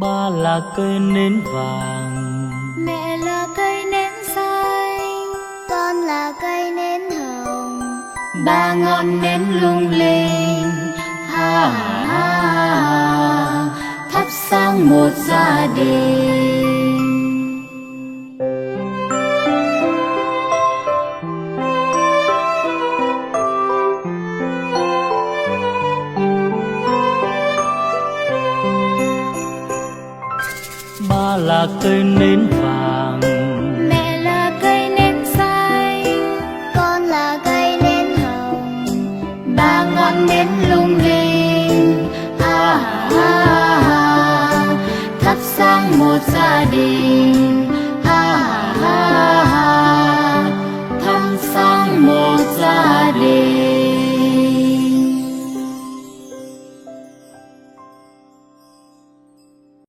Ba là cây nến vàng, mẹ là cây nến xanh, con là cây nến hồng. ba ngọn nến lung linh, ha ha ha, thắp sáng một gia đình. Ba là cây nến vàng, Mẹ là cây nến xanh, con là cây nến hồng. ba ngọn nến lung linh, ha ha ha, thắp sáng một gia đình, ha ha